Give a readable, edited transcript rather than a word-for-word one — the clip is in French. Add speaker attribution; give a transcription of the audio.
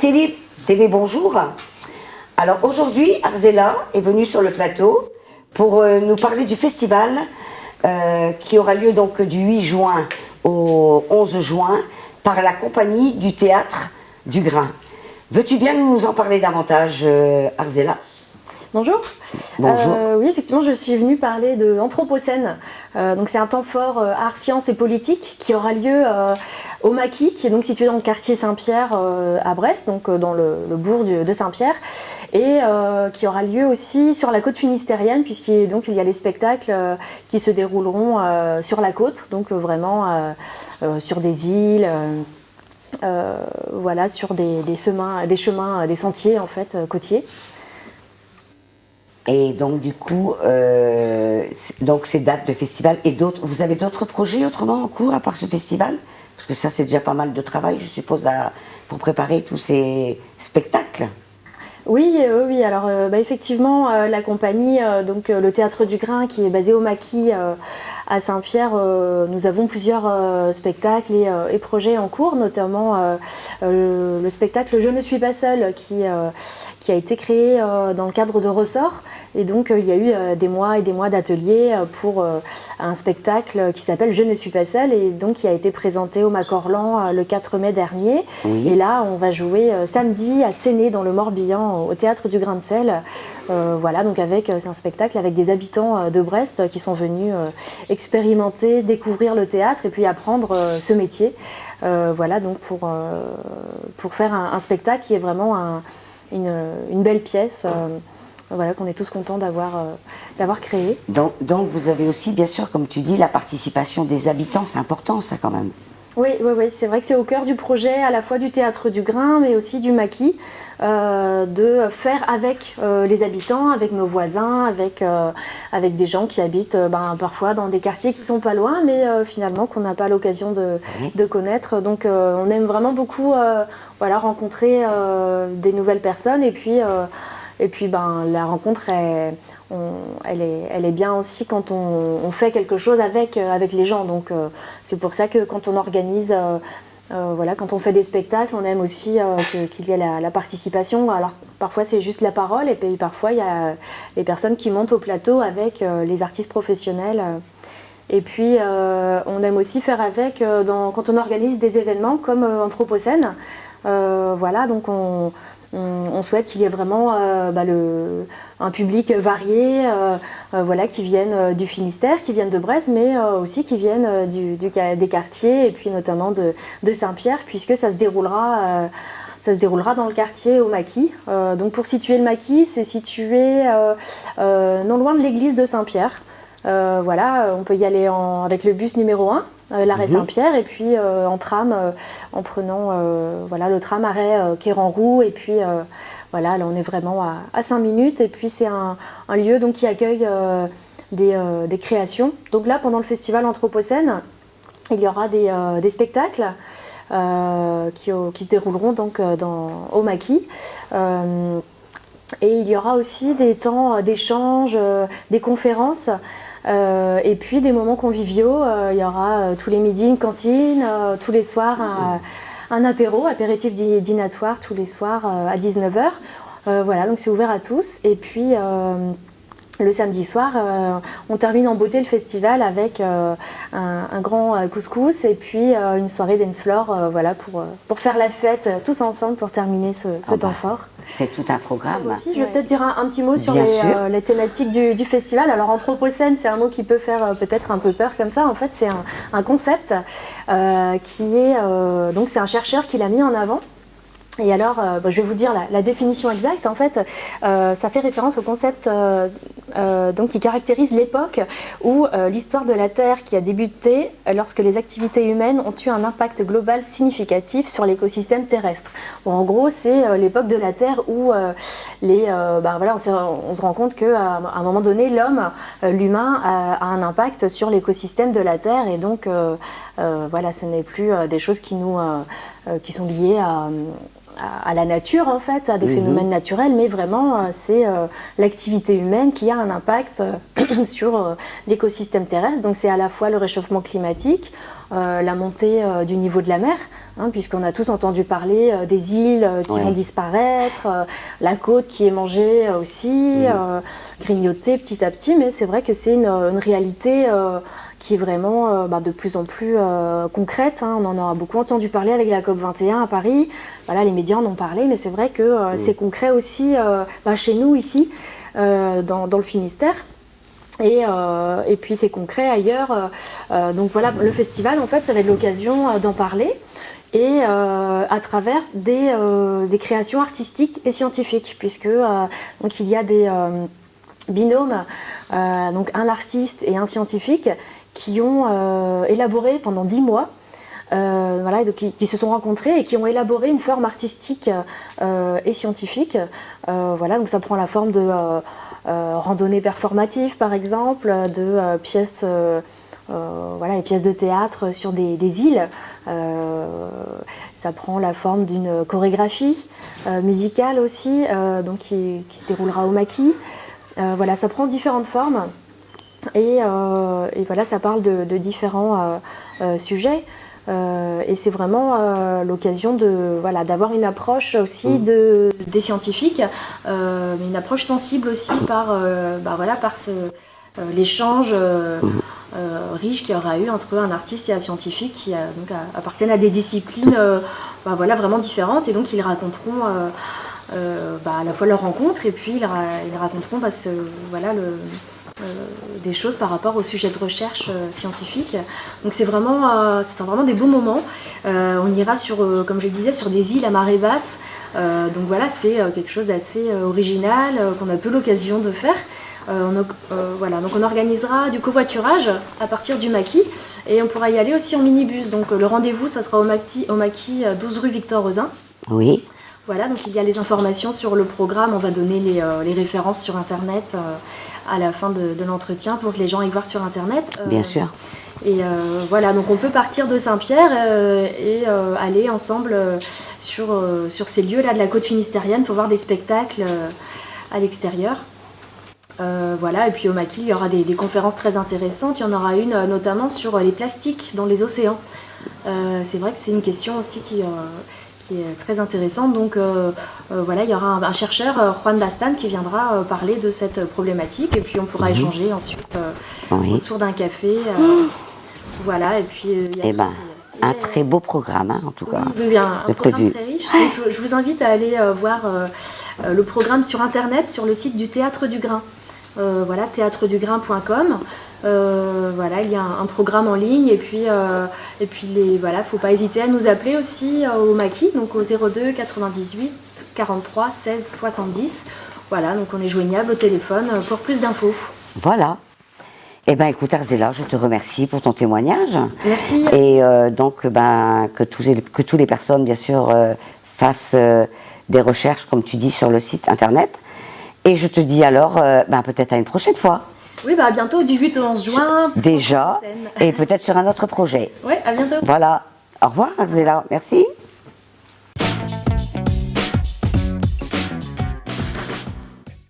Speaker 1: RTL TV, bonjour. Alors aujourd'hui, Arzela est venue sur le plateau pour nous parler du festival qui aura lieu donc du 8 juin au 11 juin par la compagnie du théâtre du Grain. Veux-tu bien nous en parler davantage, Arzela ?
Speaker 2: Bonjour.
Speaker 1: Bonjour.
Speaker 2: Oui, effectivement, je suis venue parler de Anthropocène. Donc c'est un temps fort art, sciences et politique qui aura lieu au Maquis, qui est donc situé dans le quartier Saint-Pierre à Brest, donc dans le bourg de Saint-Pierre, et qui aura lieu aussi sur la côte finistérienne, puisqu'il y a les spectacles qui se dérouleront sur la côte, donc vraiment sur des îles. Voilà, sur des chemins, des sentiers en fait côtiers.
Speaker 1: Et donc du coup, donc ces dates de festival et d'autres, vous avez d'autres projets autrement en cours à part ce festival? Parce que ça c'est déjà pas mal de travail, je suppose, pour préparer tous ces spectacles.
Speaker 2: Oui, alors effectivement, la compagnie, donc le Théâtre du Grain qui est basé au Maquis à Saint-Pierre, nous avons plusieurs spectacles et projets en cours, notamment le spectacle Je ne suis pas seule qui a été créé dans le cadre de Ressort. Et donc il y a eu des mois et des mois d'ateliers pour un spectacle qui s'appelle Je ne suis pas seule et donc qui a été présenté au Macorlan le 4 mai dernier. Oui. Et là on va jouer samedi à Séné dans le Morbihan au Théâtre du Grain de Sel. Voilà, donc c'est un spectacle avec des habitants de Brest qui sont venus expérimenter, découvrir le théâtre et puis apprendre ce métier. Voilà, donc pour faire un spectacle qui est vraiment une belle pièce. Voilà, qu'on est tous contents d'avoir créé.
Speaker 1: Donc vous avez aussi, bien sûr, comme tu dis, la participation des habitants, c'est important ça quand même.
Speaker 2: Oui, c'est vrai que c'est au cœur du projet, à la fois du Théâtre du Grain, mais aussi du Maquis, de faire avec les habitants, avec nos voisins, avec des gens qui habitent parfois dans des quartiers qui sont pas loin, mais finalement qu'on n'a pas l'occasion de connaître. Donc on aime vraiment beaucoup rencontrer des nouvelles personnes et puis la rencontre, elle est bien aussi quand on fait quelque chose avec les gens. Donc c'est pour ça que quand on organise, quand on fait des spectacles, on aime aussi qu'il y ait la participation. Alors parfois c'est juste la parole et puis parfois il y a les personnes qui montent au plateau avec les artistes professionnels. Et puis on aime aussi faire avec quand on organise des événements comme Anthropocène. Donc on souhaite qu'il y ait vraiment un public varié, qui viennent du Finistère, qui viennent de Brest, mais aussi qui viennent des quartiers, et puis notamment de Saint-Pierre, puisque ça se déroulera dans le quartier au Maquis. Donc pour situer le Maquis, c'est situé non loin de l'église de Saint-Pierre. On peut y aller avec le bus numéro 1. L'arrêt Saint-Pierre et puis en tram en prenant le tram arrêt Quai-Ranroux et puis là on est vraiment à 5 minutes et puis c'est un lieu donc qui accueille des créations. Donc là pendant le festival Anthropocène il y aura des spectacles qui se dérouleront donc au Maquis. Et il y aura aussi des temps d'échange, des conférences. Et puis des moments conviviaux, il y aura tous les midis une cantine, tous les soirs un apéritif dînatoire tous les soirs à 19h. Donc c'est ouvert à tous. Et puis le samedi soir, on termine en beauté le festival avec un grand couscous et puis une soirée dance floor pour faire la fête tous ensemble pour terminer ce temps fort.
Speaker 1: C'est tout un programme.
Speaker 2: Aussi, je vais peut-être dire un petit mot sur les thématiques du festival. Alors Anthropocène, c'est un mot qui peut faire peut-être un peu peur comme ça. En fait, c'est un concept qui est... donc c'est un chercheur qui l'a mis en avant. Et alors, je vais vous dire la définition exacte. En fait, ça fait référence au concept qui caractérise l'époque où l'histoire de la Terre qui a débuté lorsque les activités humaines ont eu un impact global significatif sur l'écosystème terrestre. Bon, en gros, c'est l'époque de la Terre où on se rend compte qu'à un moment donné, l'humain a un impact sur l'écosystème de la Terre et donc ce n'est plus des choses qui sont liées à la nature en fait, à des phénomènes naturels, mais vraiment c'est l'activité humaine qui a un impact sur l'écosystème terrestre. Donc c'est à la fois le réchauffement climatique, la montée du niveau de la mer, puisqu'on a tous entendu parler des îles qui vont disparaître, la côte qui est mangée aussi, grignotée petit à petit, mais c'est vrai que c'est une réalité qui est vraiment de plus en plus concrète. On en a beaucoup entendu parler avec la COP21 à Paris. Voilà, les médias en ont parlé, mais c'est vrai que c'est concret aussi chez nous ici, dans le Finistère. Et puis c'est concret ailleurs. Donc voilà, le festival, en fait, ça va être l'occasion d'en parler. Et à travers des créations artistiques et scientifiques, puisque donc il y a des binômes, donc un artiste et un scientifique, qui ont élaboré pendant 10 mois, donc qui se sont rencontrés et qui ont élaboré une forme artistique et scientifique. Donc ça prend la forme de randonnées performatives, par exemple, de pièces, les pièces de théâtre sur des îles. Ça prend la forme d'une chorégraphie musicale aussi, qui se déroulera au maquis. Ça prend différentes formes. Et ça parle de différents sujets. Et c'est vraiment l'occasion d'avoir une approche aussi des scientifiques, mais une approche sensible aussi par l'échange riche qu'il y aura eu entre un artiste et un scientifique qui appartiennent à des disciplines vraiment différentes. Et donc ils raconteront à la fois leur rencontre et puis ils raconteront des choses par rapport au sujet de recherche scientifique. Donc c'est vraiment des beaux moments. On ira comme je le disais, sur des îles à marée basse. C'est quelque chose d'assez original qu'on a peu l'occasion de faire. Donc on organisera du covoiturage à partir du maquis et on pourra y aller aussi en minibus. Donc le rendez-vous, ça sera au maquis 12 rue Victor Eusin.
Speaker 1: Oui.
Speaker 2: Voilà, donc il y a les informations sur le programme, on va donner les références sur internet à la fin de l'entretien pour que les gens aillent voir sur internet.
Speaker 1: Bien sûr.
Speaker 2: Et donc on peut partir de Saint-Pierre et aller ensemble sur ces lieux-là de la côte finistérienne pour voir des spectacles à l'extérieur. Et puis au maquis, il y aura des conférences très intéressantes. Il y en aura une notamment sur les plastiques dans les océans. C'est vrai que c'est une question aussi qui est très intéressante. Donc il y aura un chercheur, Juan Bastan, qui viendra parler de cette problématique et puis on pourra échanger ensuite autour d'un café. Et puis il y a
Speaker 1: un très beau programme, en tout cas.
Speaker 2: Oui, un programme très riche. Donc, je vous invite à aller voir le programme sur internet, sur le site du Théâtre du Grain. théâtredugrain.com. Il y a un programme en ligne et puis faut pas hésiter à nous appeler aussi au maquis, donc au 02 98 43 16 70. Donc on est joignable au téléphone pour plus d'infos.
Speaker 1: Voilà. Écoute Arzela, je te remercie pour ton témoignage.
Speaker 2: Merci.
Speaker 1: Et que toutes les personnes, bien sûr, fassent des recherches, comme tu dis, sur le site internet. Et je te dis alors, peut-être à une prochaine fois.
Speaker 2: Oui, à bientôt, du 8 au 11 juin.
Speaker 1: Déjà, et peut-être sur un autre projet.
Speaker 2: Oui, à bientôt.
Speaker 1: Voilà. Au revoir Arzela, merci.